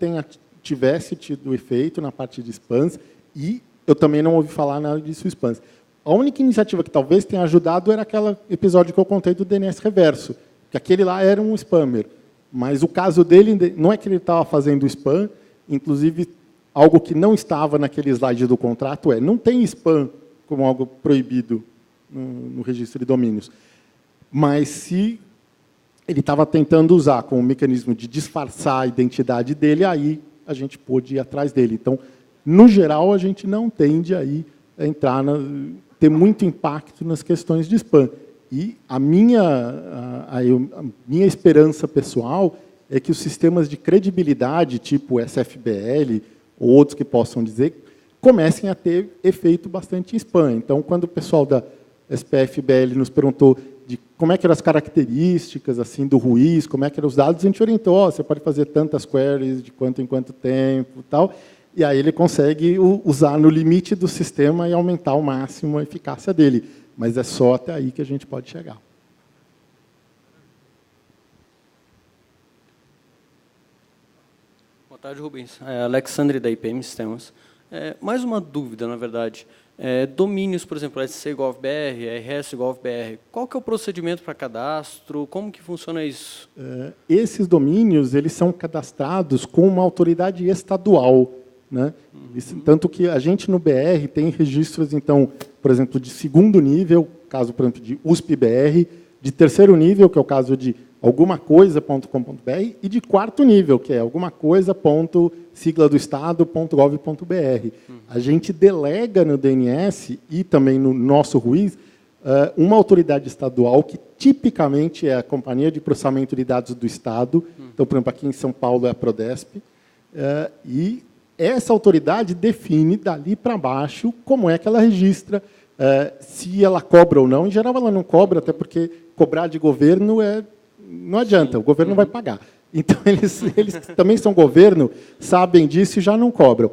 tivesse tido efeito na parte de spams, e eu também não ouvi falar nada disso spams. A única iniciativa que talvez tenha ajudado era aquele episódio que eu contei do DNS reverso, que aquele lá era um spammer. Mas o caso dele, não é que ele estava fazendo spam, inclusive, algo que não estava naquele slide do contrato não tem spam como algo proibido no registro de domínios. Mas se ele estava tentando usar como mecanismo de disfarçar a identidade dele, aí a gente pôde ir atrás dele. Então, no geral, a gente não tende aí a entrar ter muito impacto nas questões de spam. E a minha esperança pessoal é que os sistemas de credibilidade, tipo SFBL, ou outros que possam dizer, comecem a ter efeito bastante em spam. Então, quando o pessoal da SPF-BL nos perguntou de como é que eram as características assim, do Ruiz, como é que eram os dados, a gente orientou, você pode fazer tantas queries, de quanto em quanto tempo, e tal. E aí ele consegue usar no limite do sistema e aumentar ao máximo a eficácia dele. Mas é só até aí que a gente pode chegar. Boa tarde, Rubens. Alexandre, da IPM Sistemas. Mais uma dúvida, na verdade. Domínios, por exemplo, SC-Gov.br, RS-Gov.br, qual que é o procedimento para cadastro? Como que funciona isso? Esses domínios eles são cadastrados com uma autoridade estadual, né? Tanto que a gente, no BR, tem registros, então, por exemplo, de segundo nível, caso, por exemplo, de USP-BR, de terceiro nível, que é o caso de algumacoisa.com.br, e de quarto nível, que é algumacoisa.sigla-do-estado.gov.br. A gente delega no DNS e também no nosso Ruiz uma autoridade estadual que tipicamente é a Companhia de Processamento de Dados do Estado. Então, por exemplo, aqui em São Paulo é a Prodesp. E essa autoridade define, dali para baixo, como é que ela registra se ela cobra ou não. Em geral, ela não cobra, até porque cobrar de governo não adianta, o governo não vai pagar. Então, eles que também são governo, sabem disso e já não cobram.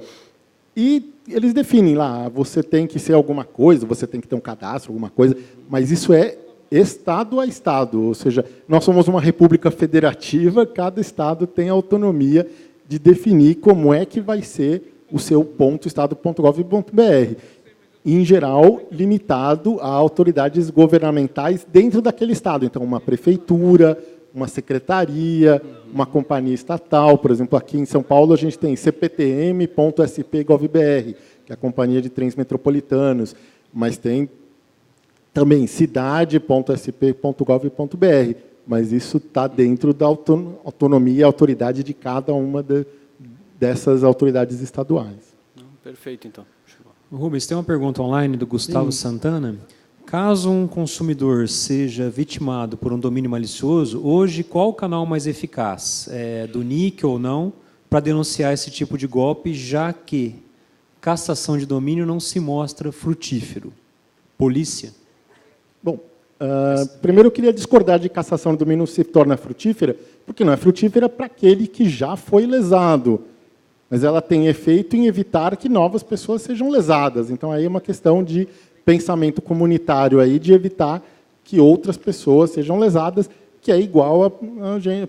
E eles definem lá, você tem que ser alguma coisa, você tem que ter um cadastro, alguma coisa, mas isso é Estado a Estado, ou seja, nós somos uma república federativa, cada Estado tem autonomia de definir como é que vai ser o seu .estado.gov.br. Em geral, limitado a autoridades governamentais dentro daquele Estado. Então, uma prefeitura, uma secretaria, uma companhia estatal. Por exemplo, aqui em São Paulo, a gente tem cptm.sp.gov.br, que é a Companhia de Trens Metropolitanos, mas tem também cidade.sp.gov.br, mas isso está dentro da autonomia e autoridade de cada uma dessas autoridades estaduais. Perfeito, então. Rubens, tem uma pergunta online do Gustavo Santana. Caso um consumidor seja vitimado por um domínio malicioso, hoje qual o canal mais eficaz? Do NIC ou não, para denunciar esse tipo de golpe, já que cassação de domínio não se mostra frutífero? Polícia? Bom, primeiro eu queria discordar de cassação de domínio se torna frutífera, porque não é frutífera para aquele que já foi lesado, mas ela tem efeito em evitar que novas pessoas sejam lesadas. Então, aí é uma questão de pensamento comunitário, aí, de evitar que outras pessoas sejam lesadas, que é igual a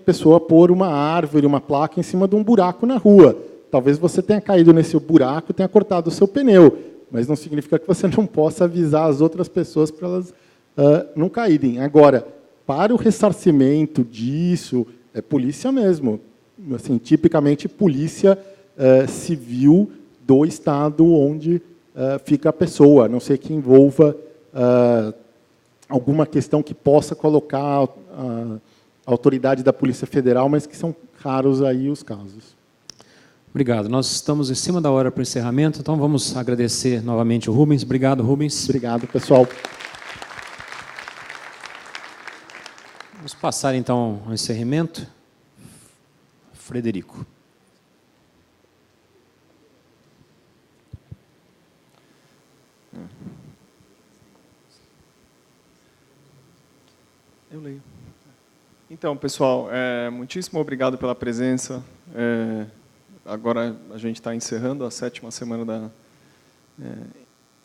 pessoa pôr uma árvore, uma placa em cima de um buraco na rua. Talvez você tenha caído nesse buraco e tenha cortado o seu pneu, mas não significa que você não possa avisar as outras pessoas para elas não caírem. Agora, para o ressarcimento disso, é polícia mesmo. Assim, tipicamente, polícia civil do estado onde fica a pessoa, a não ser que envolva alguma questão que possa colocar a autoridade da Polícia Federal, mas que são raros aí os casos. Obrigado. Nós estamos em cima da hora para o encerramento, então vamos agradecer novamente o Rubens. Obrigado, Rubens. Obrigado, pessoal. Vamos passar, então, ao encerramento. Frederico. Eu leio. Então, pessoal, muitíssimo obrigado pela presença. Agora a gente está encerrando a 7ª semana da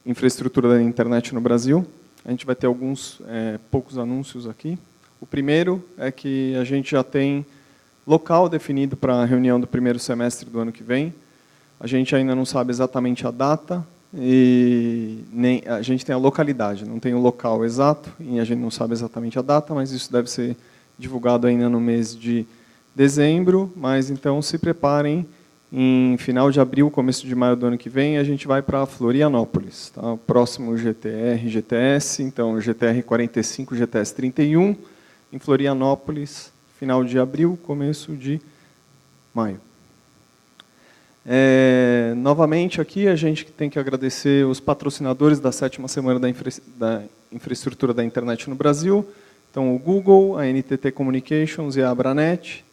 infraestrutura da internet no Brasil. A gente vai ter alguns poucos anúncios aqui. O primeiro é que a gente já tem local definido para a reunião do primeiro semestre do ano que vem. A gente ainda não sabe exatamente a data, e nem a gente tem a localidade, não tem o local exato, e a gente não sabe exatamente a data, mas isso deve ser divulgado ainda no mês de dezembro. Mas então se preparem, em final de abril, começo de maio do ano que vem, a gente vai para Florianópolis, tá? O próximo GTR, GTS, então GTR 45, GTS 31, em Florianópolis, final de abril, começo de maio. Novamente aqui a gente tem que agradecer os patrocinadores da 7ª semana da infraestrutura da internet no Brasil. Então, o Google, a NTT Communications e a Abranet,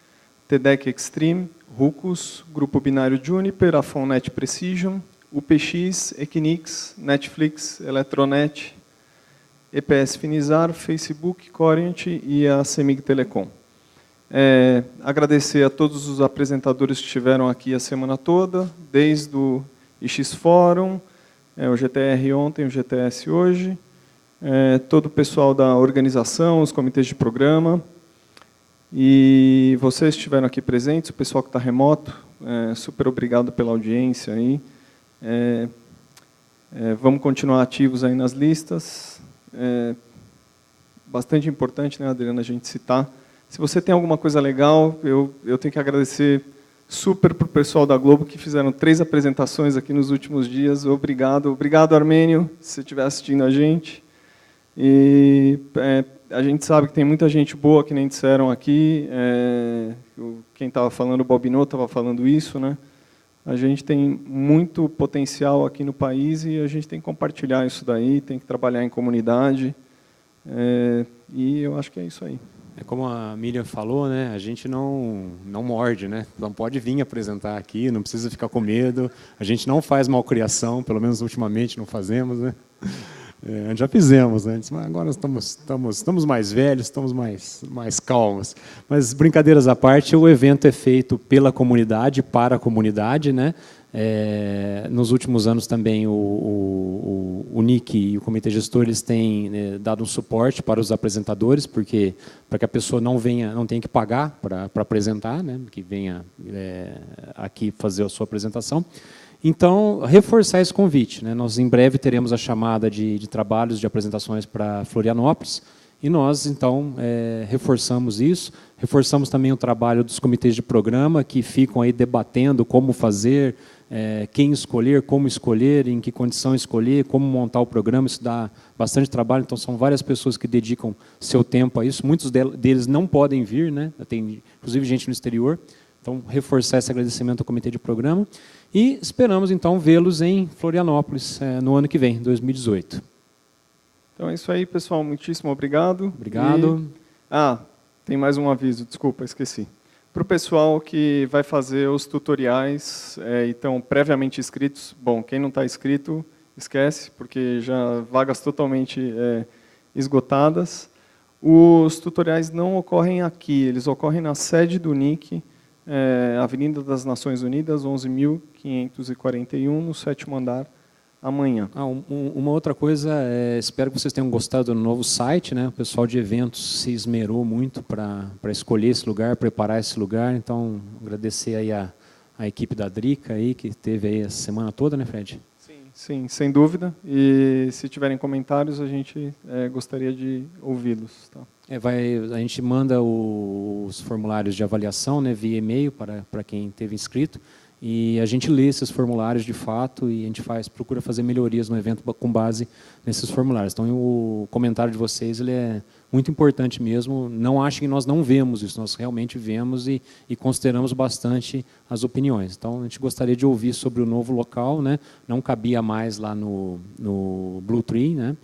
TDEC Extreme, Ruckus, Grupo Binário Juniper, a Fonnet Precision, UPX, Equinix, Netflix, Eletronet, EPS Finizar, Facebook, Corient e a Semig Telecom. Agradecer a todos os apresentadores que estiveram aqui a semana toda, desde o IX Fórum, o GTR ontem, o GTS hoje, todo o pessoal da organização, os comitês de programa, e vocês que estiveram aqui presentes, o pessoal que está remoto, super obrigado pela audiência aí. Vamos continuar ativos aí nas listas. Bastante importante, né, Adriana, a gente citar. Se você tem alguma coisa legal, eu tenho que agradecer super para o pessoal da Globo, que fizeram 3 apresentações aqui nos últimos dias. Obrigado. Obrigado, Armênio, se você estiver assistindo a gente. E a gente sabe que tem muita gente boa, que nem disseram aqui. Quem estava falando, o Bobinot, estava falando isso, né? A gente tem muito potencial aqui no país e a gente tem que compartilhar isso daí, tem que trabalhar em comunidade. E eu acho que é isso aí. Como a Miriam falou, né, a gente não morde, né? Não pode vir apresentar aqui, não precisa ficar com medo. A gente não faz malcriação, pelo menos ultimamente não fazemos, né? Já fizemos, né? Mas agora estamos mais velhos, estamos mais calmos. Mas, brincadeiras à parte, o evento é feito pela comunidade, para a comunidade, né? Nos últimos anos também o NIC e o Comitê Gestor eles têm dado um suporte para os apresentadores, porque para que a pessoa não tenha que pagar para apresentar, né? Que venha aqui fazer a sua apresentação. Então, reforçar esse convite, né? Nós, em breve, teremos a chamada de trabalhos, de apresentações para Florianópolis, e nós, então, reforçamos isso. Reforçamos também o trabalho dos comitês de programa, que ficam aí debatendo como fazer, quem escolher, como escolher, em que condição escolher, como montar o programa. Isso dá bastante trabalho, então são várias pessoas que dedicam seu tempo a isso. Muitos deles não podem vir, né? Tem, inclusive, gente no exterior. Então, reforçar esse agradecimento ao comitê de programa. E esperamos, então, vê-los em Florianópolis no ano que vem, 2018. Então é isso aí, pessoal. Muitíssimo obrigado. Obrigado. Tem mais um aviso, desculpa, esqueci. Para o pessoal que vai fazer os tutoriais, então, previamente inscritos, bom, quem não está inscrito, esquece, porque já vagas totalmente esgotadas. Os tutoriais não ocorrem aqui, eles ocorrem na sede do NIC, Avenida das Nações Unidas, 11.541, no 7º andar, amanhã. Uma outra coisa, espero que vocês tenham gostado do novo site, né? O pessoal de eventos se esmerou muito para escolher esse lugar, preparar esse lugar, então agradecer aí a equipe da Drica, aí, que teve aí a semana toda, né, Fred? Sim, sem dúvida, e se tiverem comentários, a gente gostaria de ouvi-los. Tá? A gente manda os formulários de avaliação, né, via e-mail para quem teve inscrito, e a gente lê esses formulários de fato e a gente procura fazer melhorias no evento com base nesses formulários. Então, o comentário de vocês ele é muito importante mesmo. Não achem que nós não vemos isso, nós realmente vemos e consideramos bastante as opiniões. Então, a gente gostaria de ouvir sobre o novo local, né? Não cabia mais lá no Blue Tree, né?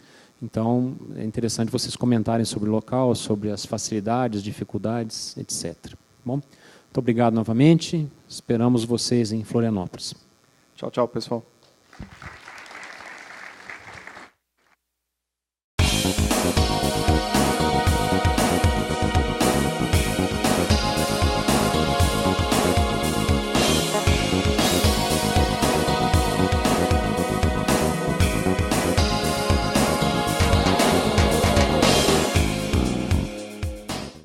Então, é interessante vocês comentarem sobre o local, sobre as facilidades, dificuldades, etc. Bom, muito obrigado novamente. Esperamos vocês em Florianópolis. Tchau, tchau, pessoal.